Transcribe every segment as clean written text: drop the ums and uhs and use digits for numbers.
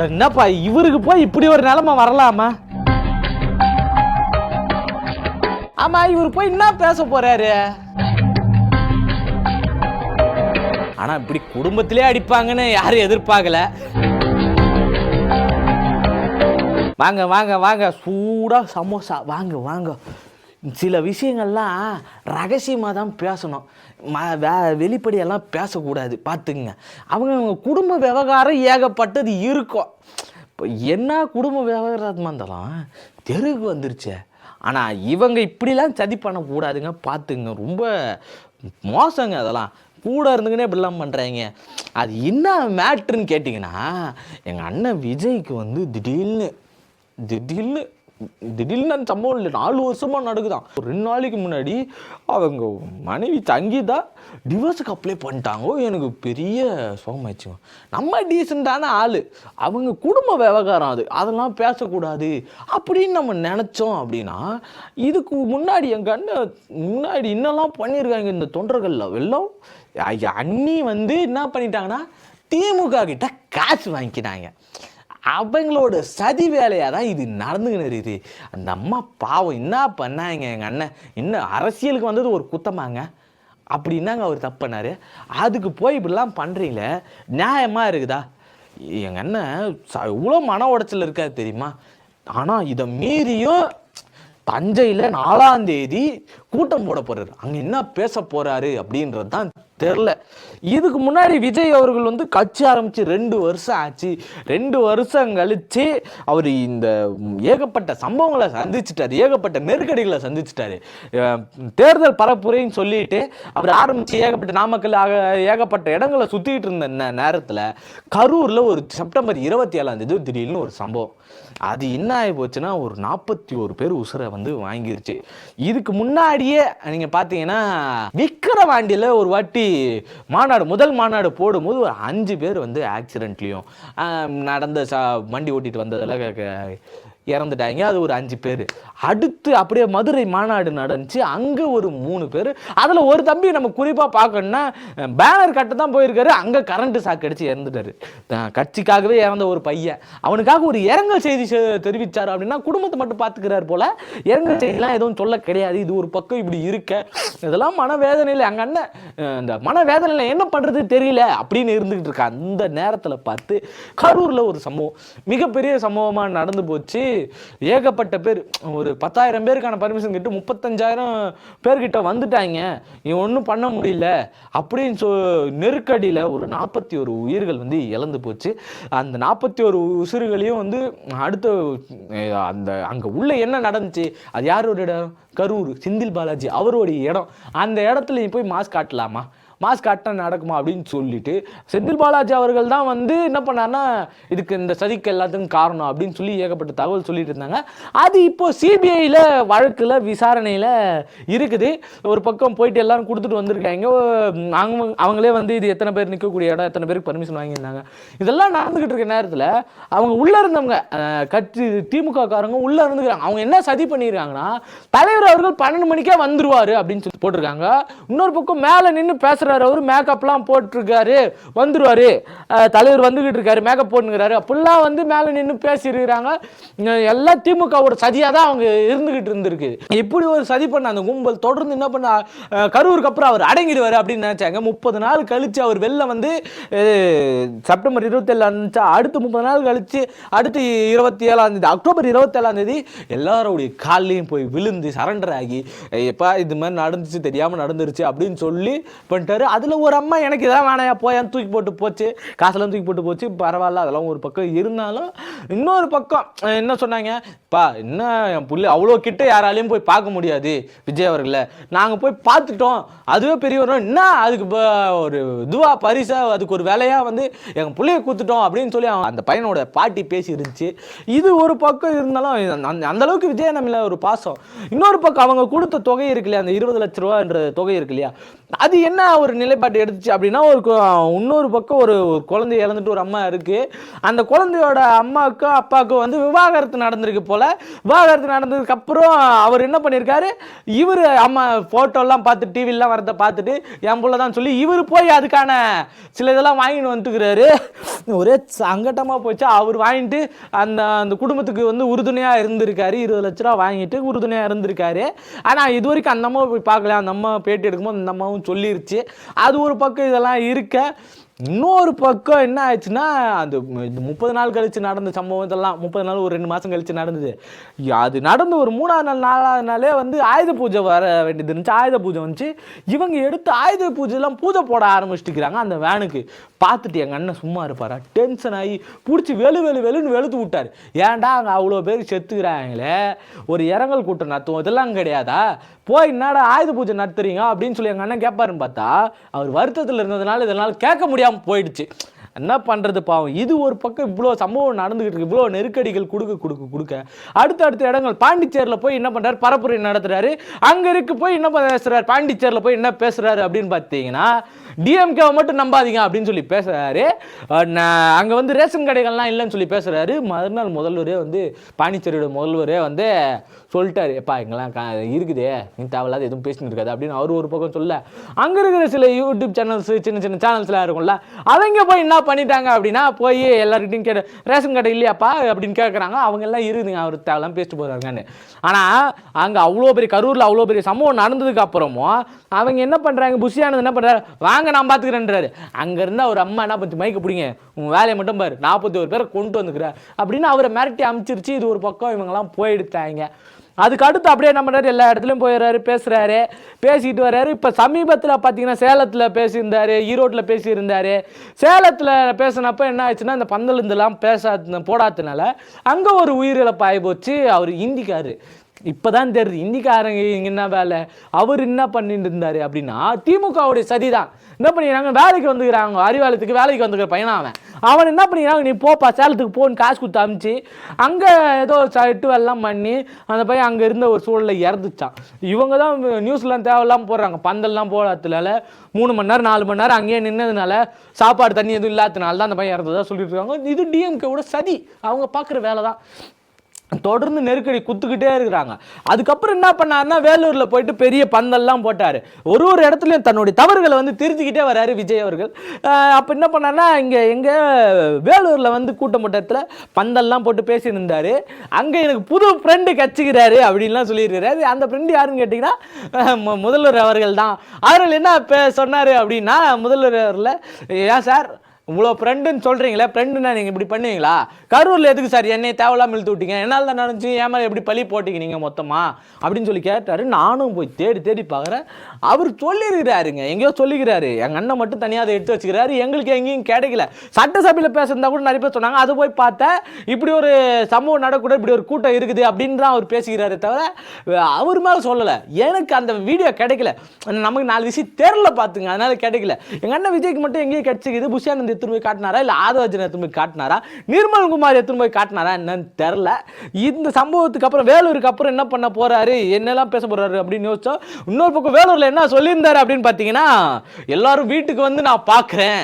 என்னப்பா இவருக்கு போய் இப்படி ஒரு நிலைமை வரலாமா? ஆமா, இவர் போய் என்ன பேச போறாரு? ஆனா இப்படி குடும்பத்திலே அடிப்பாங்கன்னு யாரும் எதிர்பார்க்கல. வாங்க வாங்க வாங்க, சூடா சமோசா வாங்க வாங்க. சில விஷயங்கள்லாம் ரகசியமாக தான் பேசணும், வெளிப்படையெல்லாம் பேசக்கூடாது. பார்த்துங்க, அவங்க குடும்ப விவகாரம் ஏகப்பட்டது இருக்கும். இப்போ என்ன குடும்ப விவகாரமாக இருந்தாலும் தெருவுக்கு வந்துருச்சு. ஆனால் இவங்க இப்படிலாம் சதி பண்ணக்கூடாதுங்க. பார்த்துங்க, ரொம்ப மோசங்க அதெல்லாம். கூட இருந்துங்கன்னே இப்படிலாம் பண்ணுறாங்க. அது என்ன மேட்ருன்னு கேட்டிங்கன்னா, எங்கள் அண்ணன் விஜய்க்கு வந்து திடீர்னு அந்த சம்பவம் இல்லை, 4 வருஷமாக நடக்குதான். ஒரு 2 நாளைக்கு முன்னாடி அவங்க மனைவி சங்கீதா டிவோர்ஸுக்கு அப்ளை பண்ணிட்டாங்க. எனக்கு பெரிய சோகமாயிடுச்சுங்க. நம்ம டீசெண்டான ஆள், அவங்க குடும்ப விவகாரம் அதெல்லாம் பேசக்கூடாது அப்படின்னு நம்ம நினச்சோம். அப்படின்னா இதுக்கு முன்னாடி எங்கள் அண்ணன் முன்னாடி இன்னெல்லாம் பண்ணியிருக்காங்க இந்த தொண்டர்களில் எல்லாம். அண்ணி வந்து என்ன பண்ணிட்டாங்கன்னா, திமுக கிட்ட காசு வாங்கிக்கிட்டாங்க. அவங்களோட சதி வேலையாக தான் இது நடந்துக்கின்னு இருக்குது. அந்த அம்மா பாவம் என்ன பண்ணாங்க எங்கள் அண்ணன்? இன்னும் அரசியலுக்கு வந்தது ஒரு குத்தமாங்க? அப்படின்னாங்க அவர் தப்பு பண்ணார். அதுக்கு போய் இப்படிலாம் பண்ணுறீங்களே, நியாயமாக இருக்குதா? எங்கள் அண்ணன் இவ்வளோ மன உடைச்சல் இருக்காது தெரியுமா? ஆனால் இதை மீறியும் தஞ்சையில் 4ஆம் தேதி கூட்டம் போட போகிறாரு. அங்கே என்ன பேச போகிறாரு அப்படின்றது தான் தெரில. இதுக்கு முன்னாடி விஜய் அவர்கள் வந்து கட்சி ஆரம்பித்து 2 வருஷம் ஆச்சு. 2 வருஷம் கழித்து அவர் இந்த ஏகப்பட்ட சம்பவங்களை சந்திச்சிட்டார், ஏகப்பட்ட நெருக்கடிகளை சந்திச்சிட்டாரு. தேர்தல் பரப்புரைன்னு சொல்லிட்டு அவர் ஆரம்பித்து ஏகப்பட்ட நாமக்கல் ஏகப்பட்ட இடங்களை சுற்றிக்கிட்டு இருந்த நேரத்தில் கரூரில் ஒரு செப்டம்பர் 27ஆம் தேதி திடீர்னு ஒரு சம்பவம். அது என்ன ஆகி போச்சுன்னா, ஒரு 41 பேர் உசுரை வந்து வாங்கிருச்சு. இதுக்கு முன்னாடியே நீங்கள் பார்த்தீங்கன்னா விக்கிரவாண்டியில் ஒரு வாட்டி முதல் மாநாடு போடும்போது ஒரு 5 பேர் வந்து ஆக்சிடென்ட்லேயும் நடந்த வண்டி ஓட்டிட்டு வந்ததில் இறந்துட்டாங்க. அது ஒரு 5 பேர். அடுத்து அப்படியே மதுரை மாநாடு நடந்துச்சு, அங்கே ஒரு 3 பேர். அதில் ஒரு தம்பி நம்ம குறிப்பாக பார்க்கணுன்னா பேனர் கட்ட தான் போயிருக்காரு, அங்கே கரண்ட்டு சாக்கு அடித்து இறந்துட்டார். கட்சிக்காகவே இறந்த ஒரு பையன், அவனுக்காக ஒரு இரங்கல் செய்தி தெரிவித்தார். அப்படின்னா குடும்பத்தை மட்டும் பார்த்துக்கிறார் போல், இரங்கல் செய்திலாம் எதுவும் சொல்ல கிடையாது. இது ஒரு பக்கம் இப்படி இருக்க, இதெல்லாம் மனவேதனையில் எங்கள் அண்ணன் இந்த மனவேதனையில் என்ன பண்ணுறது தெரியல அப்படின்னு இருந்துக்கிட்டு இருக்கா. அந்த நேரத்தில் பார்த்து கரூரில் ஒரு சம்பவம், மிகப்பெரிய சம்பவமாக நடந்து போச்சு. ஏகப்பட்ட பேர், ஒரு 10,000 பேருக்கான பர்மிஷன் கிட்ட 35,000 பேர்கிட்ட வந்துட்டாங்க. இவன் ஒன்றும் பண்ண முடியல அப்படின்னு நெருக்கடியில் ஒரு 41 உயிர்கள் வந்து இழந்து போச்சு. அந்த 41 உயிர்களையும் வந்து அடுத்த அந்த அங்கே உள்ள என்ன நடந்துச்சு, அது யாரோட இடம்? கரூர் செந்தில் பாலாஜி அவருடைய இடம். அந்த இடத்துல நீ போய் மாஸ்க் காட்டலாமா? மாஸ்க் காட்ட நடக்குமா அப்படின்னு சொல்லிட்டு செந்தில் பாலாஜி அவர்கள் தான் வந்து என்ன பண்ணார்னா, இதுக்கு இந்த சதிக்கு எல்லாத்துக்கும் காரணம் அப்படின்னு சொல்லி ஏகப்பட்ட தகவல் சொல்லிட்டு இருந்தாங்க. அது இப்போ சிபிஐயில் வழக்கில் விசாரணையில் இருக்குது. ஒரு பக்கம் போயிட்டு எல்லாரும் கொடுத்துட்டு வந்திருக்காங்க. அவங்களே வந்து இது எத்தனை பேர் நிற்கக்கூடிய இடம், எத்தனை பேருக்கு பர்மிஷன் வாங்கியிருந்தாங்க, இதெல்லாம் நடந்துக்கிட்டு இருக்க நேரத்தில் அவங்க உள்ளே இருந்தவங்க கட்சி திமுக காரங்க உள்ளே இருந்துக்கிறாங்க. அவங்க என்ன சதி பண்ணியிருக்காங்கன்னா, தலைவர் அவர்கள் 12 மணிக்கே வந்துருவார் அப்படின்னு சொல்லி போட்டிருக்காங்க. இன்னொரு பக்கம் மேலே நின்று பேசுகிற அவரு மேக்கப்லாம் போட்டிருக்காரு, வந்துருவாரு, தலைவர் வந்துகிட்டு இருக்காரு, மேக்கப் போட்டுங்கிறாரு அப்படிலாம் வந்து மேலே நின்று பேசியிருக்கிறாங்க. எல்லாம் திமுகவோட சதியாக தான் அவங்க இருந்துகிட்டு இருந்திருக்கு. இப்படி ஒரு சதி பண்ண அந்த கும்பல் தொடர்ந்து என்ன பண்ண, கரூருக்கு அப்புறம் அவர் அடங்கிடுவார் அப்படின்னு நினைச்சாங்க. 30 நாள் கழிச்சு அவர் வெளில வந்து செப்டம்பர் 27 அடுத்து 30 நாள் கழிச்சு அடுத்து 27ஆம் தேதி அக்டோபர் 27ஆம் தேதி எல்லாரோடைய காலையும் போய் விழுந்து சரண்டர் ஆகி, எப்பா இது மாதிரி நடந்துச்சு, தெரியாமல் நடந்துருச்சு அப்படின்னு சொல்லி பண்ணிட்டாரு. அதில் ஒரு அம்மா எனக்கு இதான் வேணையா போயான்னு தூக்கி போட்டு போச்சு, காசெல்லாம் தூக்கி போட்டு போச்சு. பரவாயில்ல, அதெல்லாம் ஒரு பக்கம் இருந்தாலும் இன்னொரு பக்கம் என்ன சொன்னாங்க, பா என்ன என் புள்ளை அவ்வளோ கிட்ட யாராலையும் போய் பார்க்க முடியாது விஜய் அவர்களை, நாங்கள் போய் பார்த்துட்டோம், அதுவே பெரிய ஒரு என்ன அதுக்கு ஒரு இதுவா பரிசா அதுக்கு ஒரு வேலையாக வந்து எங்கள் பிள்ளைய கொடுத்துட்டோம் அப்படின்னு சொல்லி அந்த பையனோட பாட்டி பேசி இருந்துச்சு. இது ஒரு பக்கம் இருந்தாலும் அந்த அளவுக்கு விஜய் நம்மள ஒரு பாசம். இன்னொரு பக்கம் அவங்க கொடுத்த தொகை இருக்கு இல்லையா, அந்த 20 லட்ச ரூபான்ற தொகை இருக்கு இல்லையா, அது என்ன ஒரு நிலைப்பாடு எடுத்துச்சு அப்படின்னா இன்னொரு பக்கம் ஒரு குழந்தை இழந்துட்டு ஒரு அம்மா இருக்கு. அந்த குழந்தையோட அம்மாவுக்கும் அப்பாவுக்கும் வந்து விவாகரத்து நடந்திருக்கு போல. விவாகரத்து நடந்ததுக்கு அப்புறம் அவர் என்ன பண்ணியிருக்காரு, இவர் அம்மா போட்டோலாம் பார்த்து டிவிலாம் வரதை பார்த்துட்டு என் புள்ள தான் சொல்லி இவர் போய் அதுக்கான சில இதெல்லாம் வாங்கிட்டு வந்துட்டுக்கிறாரு. ஒரே சங்கட்டமாக போச்சு. அவர் வாங்கிட்டு அந்த குடும்பத்துக்கு வந்து உறுதுணையாக இருந்திருக்காரு. 20 லட்ச ரூபா வாங்கிட்டு உறுதுணையாக இருந்திருக்காரு. ஆனால் இது வரைக்கும் அந்த அம்மாவை போய் பார்க்கல. அந்த அம்மா பேட்டி எடுக்கும்போது அந்த அம்மாவும் சொல்லிருச்சு. அது ஒரு பக்கம் இதெல்லாம் இருக்க, இன்னொரு பக்கம் என்ன ஆயிடுச்சுன்னா, அந்த 30 நாள் கழிச்சு நடந்த சம்பவத்தெல்லாம் 30 நாள் ஒரு 2 மாதம் கழிச்சு நடந்தது. அது நடந்து ஒரு 3ஆவது நாள் 4ஆவது நாளே வந்து ஆயுத பூஜை வர வேண்டியது இருந்துச்சு. ஆயுத பூஜை வந்துச்சு. இவங்க எடுத்து ஆயுத பூஜைலாம் பூஜை போட ஆரம்பிச்சுட்டுக்கிறாங்க. அந்த வேனுக்கு பார்த்துட்டு எங்கள் அண்ணன் சும்மா இருப்பாரா, டென்ஷன் ஆகி பிடிச்சி வெளுன்னு வெளுத்து விட்டார். ஏன்டா அங்கே அவ்வளோ பேர் செத்துக்கிறாங்களே, ஒரு இரங்கல் கூட்டம் நடத்துவோம், இதெல்லாம் கிடையாதா, போய் என்னடா ஆயுத பூஜை நடத்துறீங்க அப்படின்னு சொல்லி எங்கள் அண்ணன் கேட்பாருன்னு பார்த்தா, அவர் வருத்தத்தில் இருந்ததுனால இதனால் கேட்க முடியாமல் போயிடுச்சு. என்ன பண்ணுறது பாவம். இது ஒரு பக்கம் இவ்வளோ சம்பவம் நடந்துகிட்டு இருக்கு. இவ்வளோ நெருக்கடிகள் கொடுக்க அடுத்த இடங்கள் பாண்டிச்சேரியில் போய் என்ன பண்ணுறாரு, பரப்புரை நடத்துகிறாரு. அங்கே இருக்கு போய் என்ன பேசுகிறார், பாண்டிச்சேரியில் போய் என்ன பேசுகிறாரு அப்படின்னு பார்த்தீங்கன்னா, டிஎம்கேவை மட்டும் நம்பாதீங்க அப்படின்னு சொல்லி பேசுகிறாரு. அங்கே வந்து ரேஷன் கடைகள்லாம் இல்லைன்னு சொல்லி பேசுகிறாரு. மறுநாள் முதல்வரே வந்து பாண்டிச்சேரியோட முதல்வரே வந்து சொல்லிட்டாரு, எப்பா இங்கெல்லாம் இருக்குதே, நீ தேவையில்லாத எதுவும் பேசிட்டு இருக்காது அப்படின்னு அவர் ஒரு பக்கம் சொல்ல, அங்கே இருக்கிற சில யூடியூப் சேனல்ஸ் சின்ன சின்ன சேனல்ஸ்லாம் இருக்கும்ல, அவங்க போய் என்ன பண்ணிட்டாங்க அப்படின்னா, போய் எல்லார்கிட்டையும் கேட்டு ரேஷன் கடை இல்லையாப்பா அப்படின்னு கேட்குறாங்க. அவங்க எல்லாம் இருக்குதுங்க, அவர் தேவையெல்லாம் பேசிட்டு போகிறாங்கன்னு. ஆனால் அங்கே அவ்வளோ பெரிய கரூரில் அவ்வளோ பெரிய சம்பவம் நடந்ததுக்கு அப்புறமும் அவங்க என்ன பண்ணுறாங்க, புஷியானது என்ன பண்ணுறாரு, வாங்க நான் பார்த்துக்கிறேன்றாரு. அங்கேருந்து அவர் அம்மா என்ன பண்ணி மைக்க பிடிங்க, உங்கள் வேலையை மட்டும் பாரு, 41 பேரை கொண்டு வந்துக்கிறார் அப்படின்னு அவரை மிரட்டி அனுப்பிச்சிருச்சு. இது ஒரு பக்கம் இவங்கெல்லாம் போயிடுத்தாங்க. அதுக்கு அடுத்து அப்படியே என்ன பண்ணுறாரு, எல்லா இடத்துலையும் போயிடுறாரு, பேசிட்டு வர்றாரு. இப்போ சமீபத்தில் பார்த்தீங்கன்னா சேலத்தில் பேசியிருந்தார், ஈரோட்டில் பேசியிருந்தார். சேலத்தில் பேசினப்போ என்ன ஆச்சுன்னா, இந்த பந்தலுந்தெல்லாம் போடாததுனால அங்கே ஒரு உயிரிழப்பு ஆகி போச்சு. அவர் இந்திக்காரு. இப்போ தான் தெரியுது இந்திக்காரங்க இங்கே என்ன வேலை, அவர் என்ன பண்ணிட்டு இருந்தார் அப்படின்னா, திமுகவுடைய சதி தான். என்ன பண்ணிக்கிறாங்க, வேலைக்கு வந்துக்கிறாங்க, அறிவாலயத்துக்கு வேலைக்கு வந்துக்கிற பையனா அவன் என்ன பண்ணிக்கிறாங்க, நீ போப்பா சேலத்துக்கு போன்னு காசு கொடுத்து அமிச்சு அங்கே ஏதோ எட்டு வேலைலாம் பண்ணி அந்த பையன் அங்கே இருந்த ஒரு சூழலில் இறந்துச்சான். இவங்க தான் நியூஸ்லாம் தேவையில்லாமல் போடுறாங்க. பந்தல்லாம் போடாததுனால 3 மணி நேரம் 4 மணி நேரம் அங்கேயே நின்னதுனால சாப்பாடு தண்ணி எதுவும் இல்லாததுனால தான் அந்த பையன் இறந்ததாக சொல்லிட்டு இருக்காங்க. இது டிஎம்கேவோட சதி, அவங்க பார்க்குற வேலை தான். தொடர்ந்து நெருக்கடி குத்துக்கிட்டே இருக்கிறாங்க. அதுக்கப்புறம் என்ன பண்ணாருன்னா, வேலூரில் போயிட்டு பெரிய பந்தல்லாம் போட்டார். ஒரு இடத்துலையும் தன்னுடைய தவறுகளை வந்து திருத்திக்கிட்டே வர்றாரு விஜய் அவர்கள். அப்போ என்ன பண்ணார்னா, இங்கே வேலூரில் வந்து கூட்டம் போட்டத்தில் பந்தல்லாம் போட்டு பேசியிருந்தார். அங்கே எனக்கு புது ஃப்ரெண்டு கட்சிக்கிறாரு அப்படின்லாம் சொல்லியிருக்கிறாரு. அந்த ஃப்ரெண்டு யாருன்னு கேட்டிங்கன்னா, முதல்வர் அவர்கள் தான். அவர்கள் என்ன சொன்னார் அப்படின்னா, முதல்வர் அவரில், ஏன் சார் இவ்வளோ ஃப்ரெண்டுன்னு சொல்கிறீங்களே, ஃப்ரெண்டுன்னா நீங்கள் இப்படி பண்ணுவீங்களா, கரூரில் எதுக்கு சார் என்னை தேவையில்லாமல் இழுத்து விட்டீங்க, என்னால் தான் நடந்துச்சு, ஏன் மேலே எப்படி பழி போட்டிங்க நீங்கள் மொத்தமாக அப்படின்னு சொல்லி கேட்டார். நானும் போய் தேடி பார்க்குறேன். அவர் சொல்லியிருக்கிறாருங்க, எங்கேயோ சொல்லிக்கிறாரு. எங்கள் அண்ணன் மட்டும் தனியாக அதை எடுத்து வச்சுக்கிறாரு, எங்களுக்கு எங்கேயும் கிடைக்கல. சட்டசபையில் பேசுறதா கூட நிறைய பேர் சொன்னாங்க. அது போய் பார்த்தேன், இப்படி ஒரு சம்பவம் நடக்கூட, இப்படி ஒரு கூட்டம் இருக்குது அப்படின்னு தான் அவர் பேசிக்கிறாரு தவிர அவர் மேலே சொல்லலை. எனக்கு அந்த வீடியோ கிடைக்கல, நமக்கு 4 விஷயம் தெரில பார்த்துங்க, அதனால கிடைக்கல. எங்கள் அண்ணன் விஜய்க்கு மட்டும் எங்கேயும் கிடைச்சிக்குது. புஷியானந்த் எடுத்துன்னு போய் காட்டினாரா, இல்லை ஆதவர்ஜன் எடுத்துன்னு போய் காட்டினாரா, நிர்மல்குமார் எடுத்துன்னு போய் காட்டினாரா என்னன்னு தெரில. இந்த சம்பவத்துக்கு அப்புறம் வேலூருக்கு அப்புறம் என்ன பண்ண போறாரு, என்னெல்லாம் பேச போறாரு அப்படின்னு யோசிச்சோம். இன்னொரு பக்கம் வேலூரில் என்ன சொல்லியிருந்தாரு அப்படின்னு பார்த்தீங்கன்னா, எல்லாரும் வீட்டுக்கு வந்து நான் பார்க்குறேன்,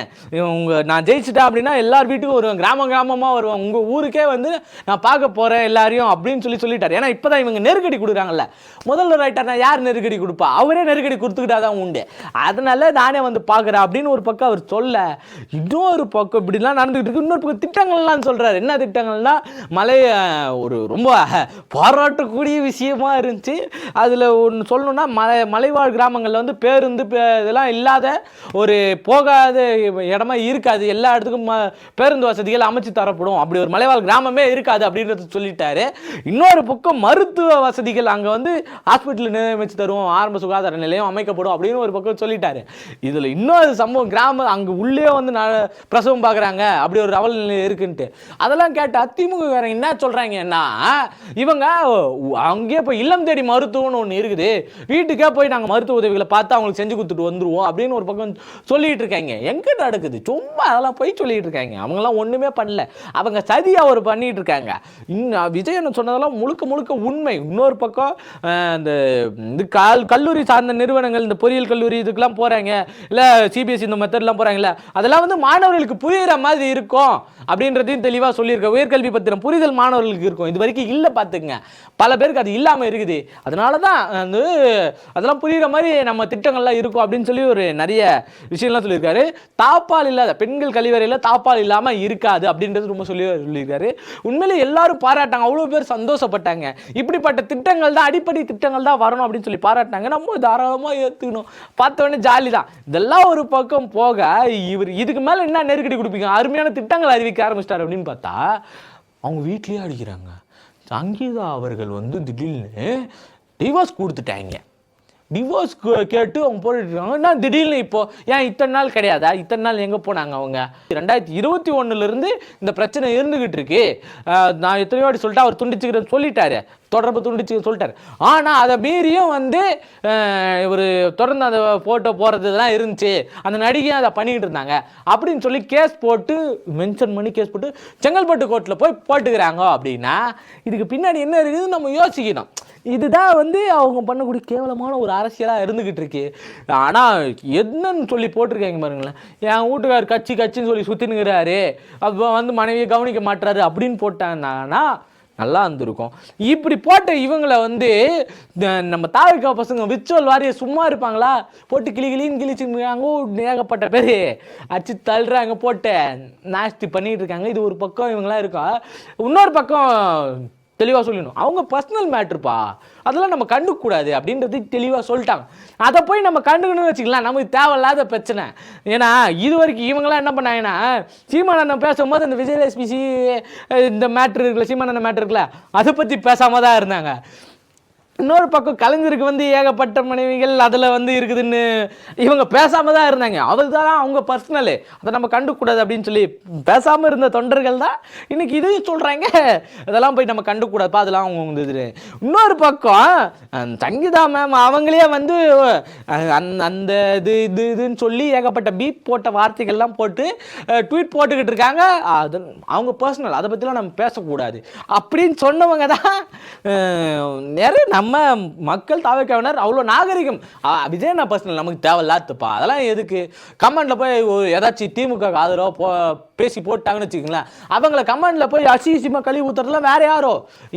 நான் ஜெயிச்சிட்டேன் அப்படின்னா எல்லார் வீட்டுக்கும் வருவேன், கிராமமாக வருவேன், உங்கள் ஊருக்கே வந்து நான் பார்க்க போகிறேன் எல்லாரையும் அப்படின்னு சொல்லிட்டார். ஏன்னா இப்போ தான் இவங்க நெருக்கடி கொடுக்குறாங்கல்ல, முதல்வர் ஆகிட்டார்னா யார் நெருக்கடி கொடுப்பா, அவரே நெருக்கடி கொடுத்துக்கிட்டாதான் உண்டு, அதனால நானே வந்து பார்க்குறேன் அப்படின்னு ஒரு பக்கம் அவர் சொல்ல, இன்னொரு பக்கம் இப்படிலாம் நடந்துகிட்டு இருக்கு. இன்னொரு பக்கம் திட்டங்கள்லாம் சொல்கிறார். என்ன திட்டங்கள்னா, ஒரு ரொம்ப பாராட்டக்கூடிய விஷயமா இருந்துச்சு. அதில் ஒன்று சொல்லணும்னா, மலைவாழ் கிராமங்களில் வந்து பேருந்து இதெல்லாம் இல்லாத ஒரு போகாத இடமா இருக்காது, எல்லா இடத்துக்கும் பேருந்து வசதிகள் அமைச்சு தரப்படும், அப்படி ஒரு மலைவாழ் கிராமமே இருக்காது அப்படின்றது சொல்லிட்டாரு. இன்னொரு பக்கம் மருத்துவ வசதிகள் அங்கே வந்து ஹாஸ்பிட்டல் நியமிச்சு தருவோம், ஆரம்ப சுகாதார நிலையம் அமைக்கப்படும் அப்படின்னு ஒரு பக்கம் சொல்லிட்டாரு. இதில் இன்னொரு சம்பவம், கிராமம் அங்கே உள்ளே வந்து பிரசவம் பார்க்குறாங்க, அப்படி ஒரு அவல நிலை இருக்குன்ட்டு. அதெல்லாம் கேட்டு திமுககாரங்க என்ன சொல்கிறாங்கன்னா, இவங்க அங்கேயே போய் இல்லம் தேடி மருத்துவம்னு ஒன்று இருக்குது, வீட்டுக்கே போய் நாங்கள் மருத்துவ உதவிகளை பார்த்து அவங்களுக்கு செஞ்சு கொடுத்துட்டு வந்துடுவோம் அப்படின்னு ஒரு பக்கம் சொல்லிட்டு இருக்காங்க. எங்கே நடக்குது? சும்மா அதெல்லாம் போய் சொல்லிட்டு இருக்காங்க. அவங்களாம் ஒன்றுமே பண்ணல, அவங்க சதியாக ஒரு பண்ணிட்டு இருக்காங்க. விஜய் என்ன சொன்னதெல்லாம் முழுக்க முழுக்க உண்மை. இன்னொரு பக்கம் இந்த கல்லூரி சார்ந்த நிறுவனங்கள், இந்த பொறியியல் கல்லூரி இதுக்கெல்லாம் போகிறாங்க இல்லை, சிபிஎஸ்சி இந்த மெத்தட்லாம் போகிறாங்கல்ல, அதெல்லாம் வந்து மாணவர்களுக்கு புரிகிற மாதிரி இருக்கும் அப்படின்றதையும் தெளிவாக சொல்லியிருக்க. உயர்கல்வி பத்திரம் புரிதல் மாணவர்களுக்கு இருக்கும், இது வரைக்கும் இல்லை பார்த்துங்க. பல பேருக்கு அது இல்லாமல் இருக்குது. அதனால தான் வந்து அதெல்லாம் புரிகிற மாதிரி நம்ம திட்டங்கள்லாம் இருக்கும் அப்படின்னு சொல்லி ஒரு நிறைய விஷயம்லாம் சொல்லியிருக்காரு. தாப்பால் இல்லாத பெண்கள் கழிவறையில் தாப்பால் இல்லாமல் இருக்காது அப்படின்றது ரொம்ப சொல்லியிருக்காரு. உண்மையிலே எல்லாரும் பாராட்டாங்க, அவ்வளோ பேர் சந்தோஷப்பட்டாங்க. இப்படிப்பட்ட திட்டங்கள் தான், அடிப்படை திட்டங்கள் தான் வரணும் அப்படின்னு சொல்லி பாராட்டினாங்க. நம்ம தாராளமாக ஏற்றுக்கணும். பார்த்தோன்னே ஜாலி தான். இதெல்லாம் ஒரு பக்கம் போக, இவர் இதுக்கு மேலே என்ன நெருக்கடி கொடுப்பீங்க, அருமையான திட்டங்கள் அறிவிக்க ஆரம்பிச்சிட்டார் அப்படின்னு பார்த்தா அவங்க வீட்லேயே அடிக்கிறாங்க. சங்கீதா அவர்கள் வந்து திடீர்னு டிவோர்ஸ் கொடுத்துட்டாங்க. டிவோர்ஸ் கேட்டு அவங்க போட்டுருக்காங்க. நான் திடீர்னு இப்போ ஏன் இத்தனை நாள் கிடையாதா? இத்தனை நாள் எங்கே போனாங்க அவங்க? 2021 இந்த பிரச்சனை இருந்துகிட்டு இருக்கு. நான் எத்தனையோ வாட்டி சொல்லிட்டு அவர் துண்டிச்சுக்கிறேன்னு சொல்லிட்டாரு, தொடர்பு துண்டிச்சு சொல்லிட்டாரு. ஆனால் அதை மீறியும் வந்து ஒரு தொடர்ந்து அந்த ஃபோட்டோ போகிறதுலாம் இருந்துச்சு, அந்த நடிகையும் அதை பண்ணிக்கிட்டு இருந்தாங்க அப்படின்னு சொல்லி கேஸ் போட்டு மென்ஷன் பண்ணி கேஸ் போட்டு செங்கல்பட்டு கோர்ட்டில் போய் போட்டுக்கிறாங்க. அப்படின்னா இதுக்கு பின்னாடி என்ன இருக்குதுன்னு நம்ம யோசிக்கணும். இதுதான் வந்து அவங்க பண்ணக்கூடிய கேவலமான ஒரு அரசியலாக இருந்துக்கிட்டு இருக்கு. ஆனால் என்னன்னு சொல்லி போட்டிருக்காங்க பாருங்களேன். என் வீட்டுக்கார் கட்சின்னு சொல்லி சுற்றினுங்கிறாரு, அப்போ வந்து மனைவியை கவனிக்க மாட்டுறாரு அப்படின்னு போட்டாங்கன்னா நல்லா இருந்திருக்கும். இப்படி போட்ட இவங்களை வந்து நம்ம தாவிக்கா பசங்க விச்சுவல் வாரிய சும்மா இருப்பாங்களா? போட்டு கிளின்னு கிழிச்சுருக்காங்க, ஏகப்பட்ட பேர் அடிச்சு தள்ளுறாங்க, போட்டு நாஸ்தி பண்ணிட்டு இருக்காங்க. இது ஒரு பக்கம் இவங்களாம் இருக்கும். இன்னொரு பக்கம் தெளிவாக சொல்லணும், அவங்க பர்சனல் மேட்ருப்பா, அதெல்லாம் நம்ம கண்டுக்கூடாது அப்படின்றது தெளிவாக சொல்லிட்டாங்க. அதை போய் நம்ம கண்டுக்கணும்னு வச்சுக்கலாம், நமக்கு தேவையில்லாத பிரச்சனை. ஏன்னா இது வரைக்கும் இவங்களாம் என்ன பண்ணாங்கன்னா, சீமானந்தம் பேசும்போது இந்த விஜயலட்சுமி இந்த மேட்ரு இருக்குல்ல, சீமானந்தம் மேட்ரு இருக்குல்ல, அதை பற்றி பேசாமல் தான் இருந்தாங்க. இன்னொரு பக்கம் கலைஞருக்கு வந்து ஏகப்பட்ட மனைவிகள் அதில் வந்து இருக்குதுன்னு இவங்க பேசாமல் தான் இருந்தாங்க. அவள் தான் அவங்க பர்சனலு, அதை நம்ம கண்டுக்கூடாது அப்படின்னு சொல்லி பேசாமல் இருந்த தொண்டர்கள் தான் இன்னைக்கு இதையும் சொல்கிறாங்க, அதெல்லாம் போய் நம்ம கண்டுக்கூடாதுப்பா, அதெல்லாம் அவங்க வந்து. இன்னொரு பக்கம் சங்கீதா மேம் அவங்களே வந்து அந்த இதுன்னு சொல்லி ஏகப்பட்ட பீப் போட்ட வார்த்தைகள்லாம் போட்டு ட்வீட் போட்டுக்கிட்டு இருக்காங்க. அது அவங்க பர்சனல், அதை பற்றிலாம் நம்ம பேசக்கூடாது அப்படின்னு சொன்னவங்க தான் நிறைய நம்ம மக்கள் தாவேக்காவினர். அவ்வளோ நாகரிகம். விஜய் நான் பர்சனல் நமக்கு தேவையில்லாதப்பா, அதெல்லாம் எதுக்கு? கமெண்ட்ல போய் ஏதாச்சும் திமுக ஆதரவோ பேசி போட்டாங்கன்னு வச்சுக்கோங்களேன், அவங்கள கமெண்ட்ல போய் அசிசிமா கழுவி ஊத்துறதுலாம் வேற யாரோ,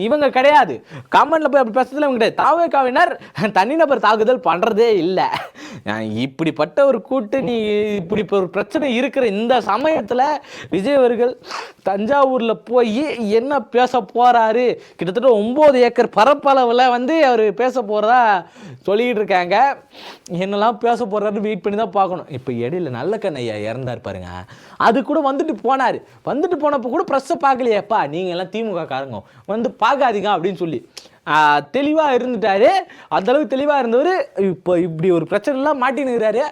இவங்க கிடையாது. கமெண்ட்ல போய் அப்படி பேசுறதுல இவங்க கிடையாது. தாவேக்காவினர் தனிநபர் தாக்குதல் பண்றதே இல்லை. இப்படிப்பட்ட ஒரு கூட்டணி, இப்படி ஒரு பிரச்சனை இருக்கிற இந்த சமயத்தில் விஜய் அவர்கள் தஞ்சாவூர்ல போய் என்ன பேச போறாரு? கிட்டத்தட்ட 9 ஏக்கர் பரப்பளவில் வந்து அவர் பேச போறதா சொல்லிட்டு இருக்காங்க. என்னெல்லாம் பேச போறாரு வெயிட் பண்ணி தான் பார்க்கணும். இப்போ இடையில நல்லக்கண்ணையா இறந்தார் பாருங்க, அது கூட வந்துட்டு போனார். வந்துட்டு போனப்போ கூட ப்ரெஸ்ஸை பார்க்கலையேப்பா, நீங்கள் எல்லாம் திமுக காரங்க வந்து பார்க்காதீங்க அப்படின்னு சொல்லி தெளிவாக இருந்துட்டாரு. அந்தளவுக்கு தெளிவாக இருந்தவர் இப்போ இப்படி ஒரு பிரச்சனைலாம் மாட்டினுக்கிறாரு.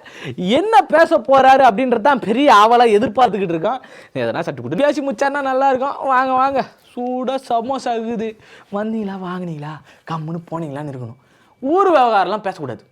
என்ன பேச போகிறாரு அப்படின்றது தான் பெரிய ஆவலாக எதிர்பார்த்துக்கிட்டு இருக்கோம். எதனா சட்டு போட்டு பேசி முச்சான்னா நல்லா இருக்கும். வாங்க வாங்க, சூடாக சமோசா ஆகுது, வந்தீங்களா வாங்கினீங்களா கம்முன்னு போனீங்களான்னு இருக்கணும். ஊர் விவகாரம்லாம் பேசக்கூடாது.